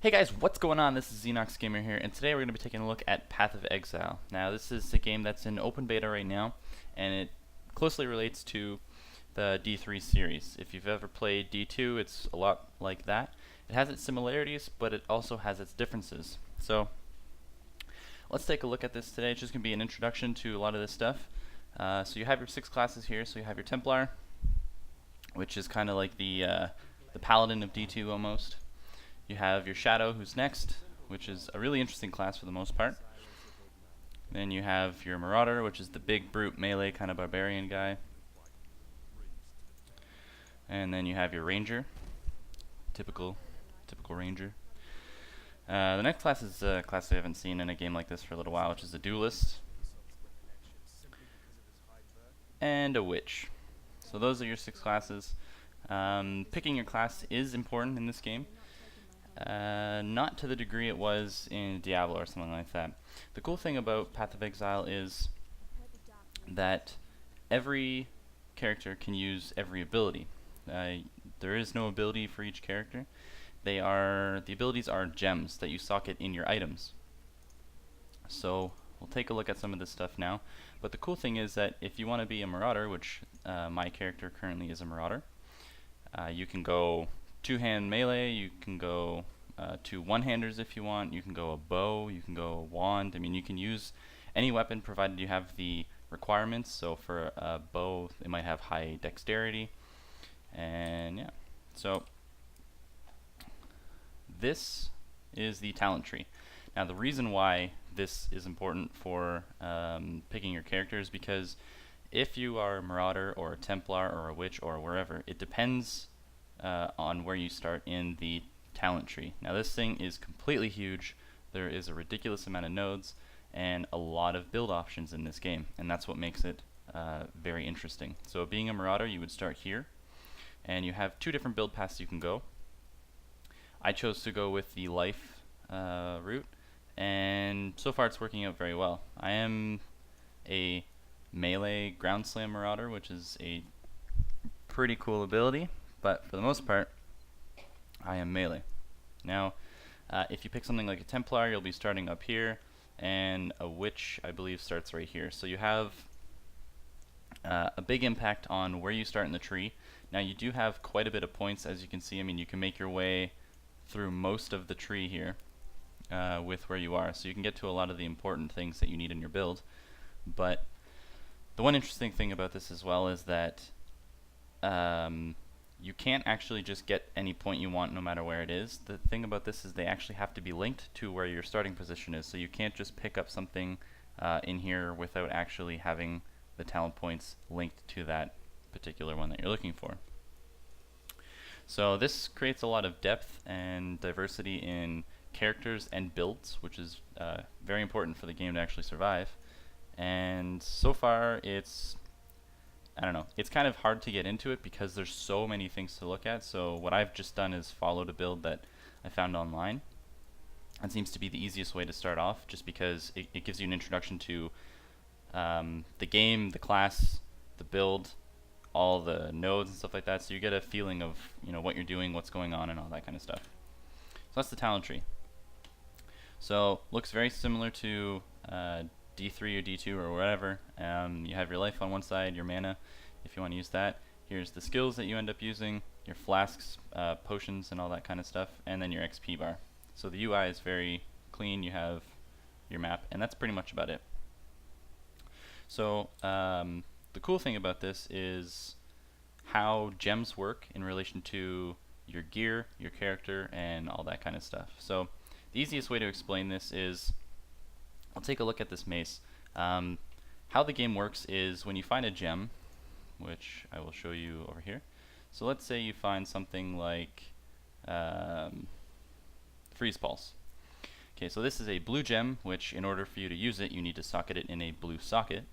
Hey guys, what's going on? This is Xenox Gamer here, and today we're going to be taking a look at Path of Exile. Now, this is a game that's in open beta right now, and it closely relates to the D3 series. If you've ever played D2, it's a lot like that. It has its similarities, but it also has its differences. So, let's take a look at this today. It's just going to be an introduction to a lot of this stuff. So you have your 6 classes here. So you have your Templar, which is kind of like the Paladin of D2 almost. You have your Shadow, who's next, which is a really interesting class for the most part. Then you have your Marauder, which is the big brute melee kind of barbarian guy. And then you have your Ranger, typical Ranger. The next class is a class I haven't seen in a game like this for a little while, which is a Duelist. And a Witch. So those are your 6 classes. Picking your class is important in this game. Not to the degree it was in Diablo or something like that. The cool thing about Path of Exile is that every character can use every ability. There is no ability for each character. The abilities are gems that you socket in your items. So we'll take a look at some of this stuff now. But the cool thing is that if you want to be a Marauder, which my character currently is a Marauder, you can go 2-hand melee, you can go 2 one-handers if you want, you can go a bow, you can go a wand. I mean, you can use any weapon provided you have the requirements. So for a bow, it might have high dexterity. And yeah, so this is the talent tree. Now the reason why this is important for picking your character is because if you are a Marauder or a Templar or a Witch or wherever, it depends on where you start in the talent tree. Now this thing is completely huge. There is a ridiculous amount of nodes and a lot of build options in this game, and that's what makes it very interesting. So being a Marauder, you would start here, and you have 2 different build paths you can go. I chose to go with the life route, and so far it's working out very well. I am a melee ground slam Marauder, which is a pretty cool ability, but for the most part, I am melee. Now, if you pick something like a Templar, you'll be starting up here, and a Witch, I believe, starts right here. So you have a big impact on where you start in the tree. Now, you do have quite a bit of points, as you can see. I mean, you can make your way through most of the tree here with where you are. So you can get to a lot of the important things that you need in your build. But the one interesting thing about this as well is that you can't actually just get any point you want no matter where it is. The thing about this is they actually have to be linked to where your starting position is. So you can't just pick up something in here without actually having the talent points linked to that particular one that you're looking for. So this creates a lot of depth and diversity in characters and builds, which is very important for the game to actually survive. And so far it's it's kind of hard to get into it because there's so many things to look at. So what I've just done is followed a build that I found online. It seems to be the easiest way to start off, just because it gives you an introduction to the game, the class, the build, all the nodes and stuff like that. So you get a feeling of what you're doing, what's going on, and all that kind of stuff. So that's the talent tree. So looks very similar to D3 or D2 or whatever. You have your life on one side, your mana, if you want to use that. Here's the skills that you end up using, your flasks, potions, and all that kind of stuff, and then your XP bar. So the UI is very clean. You have your map, and that's pretty much about it. So the cool thing about this is how gems work in relation to your gear, your character, and all that kind of stuff. So the easiest way to explain this is, I'll take a look at this mace. How the game works is when you find a gem, which I will show you over here. So let's say you find something like Freeze Pulse. Okay, so this is a blue gem, which in order for you to use it, you need to socket it in a blue socket.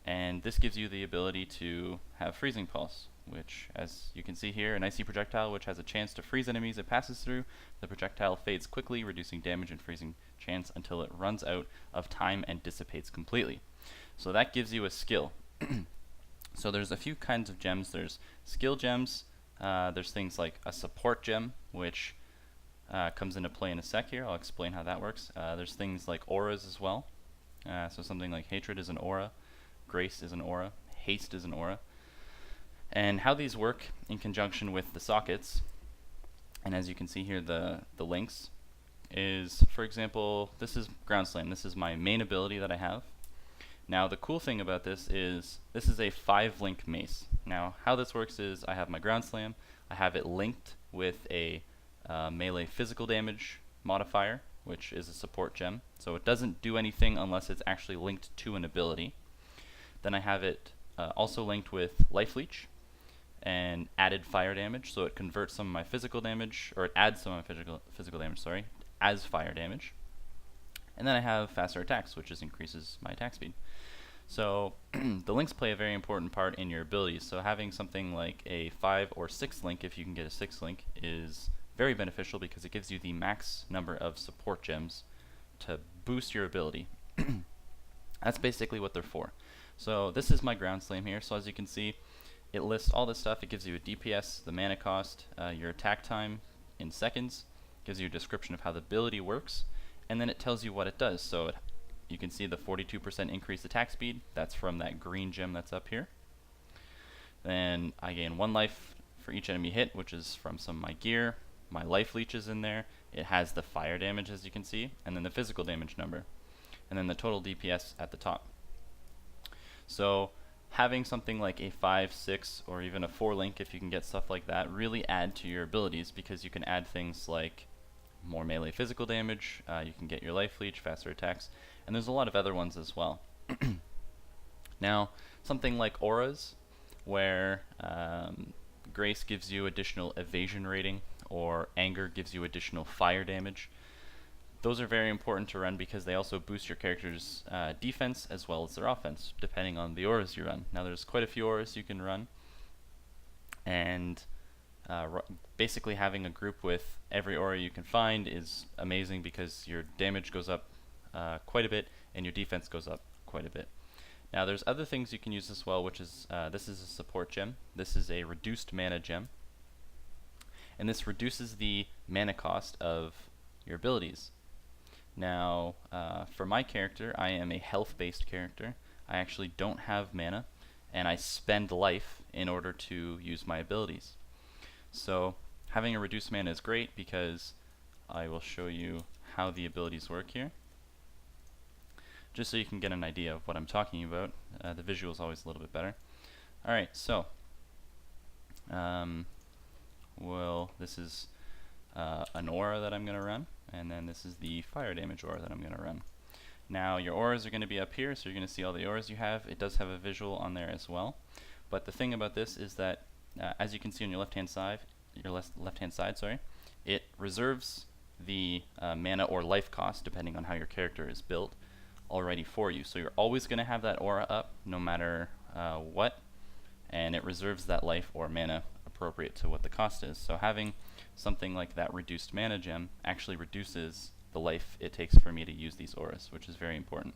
And this gives you the ability to have Freezing Pulse, which, as you can see here, an icy projectile which has a chance to freeze enemies it passes through. The projectile fades quickly, reducing damage and freezing chance until it runs out of time and dissipates completely. So that gives you a skill. So there's a few kinds of gems. There's skill gems. There's things like a support gem, which comes into play in a sec here. I'll explain how that works. There's things like auras as well. So something like hatred is an aura, grace is an aura, haste is an aura. And how these work in conjunction with the sockets, and as you can see here, the links, is, for example, this is Ground Slam. This is my main ability that I have. Now the cool thing about this is a 5-link mace. Now how this works is I have my Ground Slam, I have it linked with a melee physical damage modifier, which is a support gem. So it doesn't do anything unless it's actually linked to an ability. Then I have it also linked with Life Leech and added fire damage, so it converts some of my physical damage, or it adds some of my physical damage, sorry, as fire damage. And then I have faster attacks, which just increases my attack speed. So the links play a very important part in your abilities. So having something like a 5 or 6 link, if you can get a 6 link, is very beneficial because it gives you the max number of support gems to boost your ability. That's basically what they're for. So this is my Ground Slam here. So as you can see, it lists all this stuff. It gives you a DPS, the mana cost, your attack time in seconds, gives you a description of how the ability works, and then it tells you what it does. So you can see the 42% increased attack speed. That's from that green gem that's up here. Then I gain 1 life for each enemy hit, which is from some of my gear. My life leech is in there. It has the fire damage, as you can see, and then the physical damage number, and then the total DPS at the top. So having something like a 5, 6, or even a 4 link, if you can get stuff like that, really add to your abilities, because you can add things like more melee physical damage, you can get your life leech, faster attacks, and there's a lot of other ones as well. Now, something like auras, where grace gives you additional evasion rating, or anger gives you additional fire damage. Those are very important to run because they also boost your character's defense as well as their offense, depending on the auras you run. Now there's quite a few auras you can run, and basically having a group with every aura you can find is amazing because your damage goes up quite a bit and your defense goes up quite a bit. Now there's other things you can use as well, which is this is a support gem. This is a reduced mana gem, and this reduces the mana cost of your abilities. Now, for my character, I am a health-based character. I actually don't have mana, and I spend life in order to use my abilities. So having a reduced mana is great because I will show you how the abilities work here, just so you can get an idea of what I'm talking about. The visual is always a little bit better. Alright, so this is an aura that I'm going to run, and then this is the fire damage aura that I'm going to run. Now your auras are going to be up here, so you're going to see all the auras you have. It does have a visual on there as well, but the thing about this is that as you can see on your left-hand side, it reserves the mana or life cost, depending on how your character is built, already for you. So you're always going to have that aura up no matter what, and it reserves that life or mana appropriate to what the cost is. So having something like that reduced mana gem actually reduces the life it takes for me to use these auras, which is very important.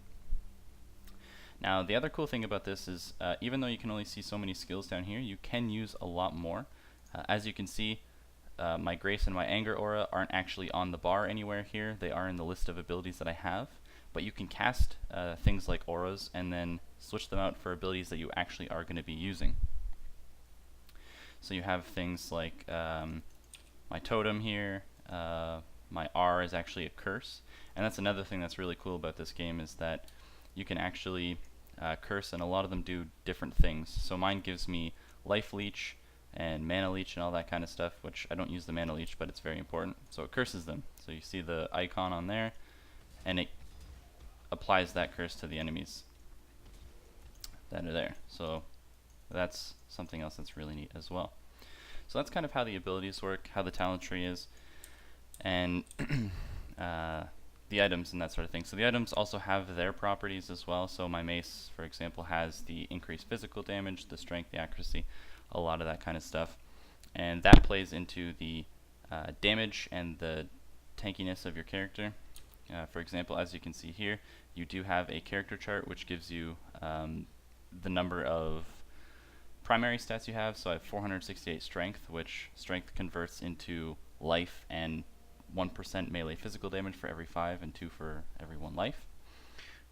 Now the other cool thing about this is even though you can only see so many skills down here, you can use a lot more. As you can see, my grace and my anger aura aren't actually on the bar anywhere here. They are in the list of abilities that I have, but you can cast things like auras and then switch them out for abilities that you actually are going to be using. So you have things like my totem here, my R is actually a curse, and that's another thing that's really cool about this game, is that you can actually curse, and a lot of them do different things. So mine gives me life leech and mana leech and all that kind of stuff, which I don't use the mana leech, but it's very important. So it curses them. So you see the icon on there, and it applies that curse to the enemies that are there. So that's something else that's really neat as well. So that's kind of how the abilities work, how the talent tree is, and the items and that sort of thing. So the items also have their properties as well. So my mace, for example, has the increased physical damage, the strength, the accuracy, a lot of that kind of stuff. And that plays into the damage and the tankiness of your character. For example, as you can see here, you do have a character chart which gives you the number of primary stats you have. So I have 468 strength, which strength converts into life and 1% melee physical damage for every 5 and 2 for every 1 life.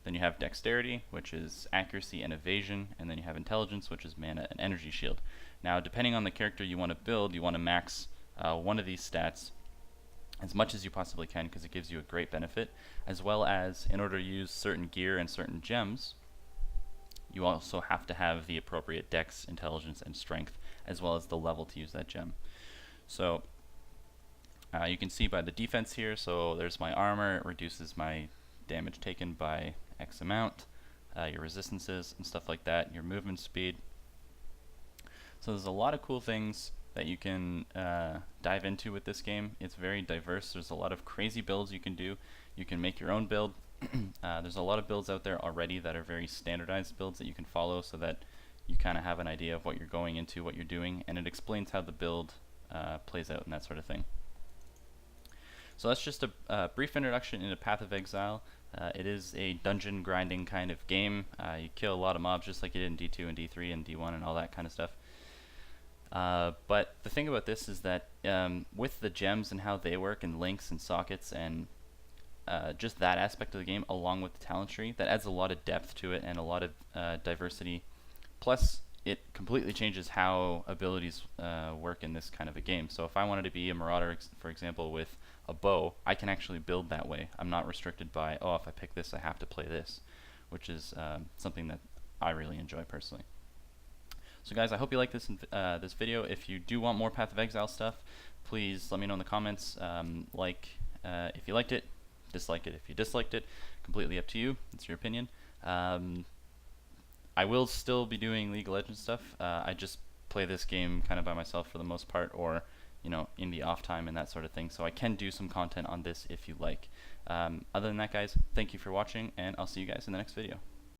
Then you have dexterity, which is accuracy and evasion, and then you have intelligence, which is mana and energy shield. Now, depending on the character you want to build, you want to max one of these stats as much as you possibly can, because it gives you a great benefit, as well as, in order to use certain gear and certain gems, you also have to have the appropriate dex, intelligence, and strength, as well as the level to use that gem. So you can see by the defense here, so there's my armor, it reduces my damage taken by X amount, your resistances and stuff like that, your movement speed. So there's a lot of cool things that you can dive into with this game. It's very diverse. There's a lot of crazy builds you can do. You can make your own build. There's a lot of builds out there already that are very standardized builds that you can follow, so that you kind of have an idea of what you're going into, what you're doing, and it explains how the build plays out and that sort of thing. So that's just a brief introduction into Path of Exile. It is a dungeon grinding kind of game. You kill a lot of mobs just like you did in D2 and D3 and D1 and all that kind of stuff. But the thing about this is that with the gems and how they work, and links and sockets, and just that aspect of the game, along with the talent tree, that adds a lot of depth to it and a lot of diversity. Plus, it completely changes how abilities work in this kind of a game. So if I wanted to be a marauder, for example, with a bow, I can actually build that way. I'm not restricted by, oh, if I pick this, I have to play this, which is something that I really enjoy personally. So guys, I hope you like this this video. If you do want more Path of Exile stuff, please let me know in the comments. If you liked it, dislike it. If you disliked it, completely up to you. It's your opinion. I will still be doing League of Legends stuff. I just play this game kind of by myself for the most part, or in the off time and that sort of thing. So I can do some content on this if you like. Other than that, guys, thank you for watching, and I'll see you guys in the next video.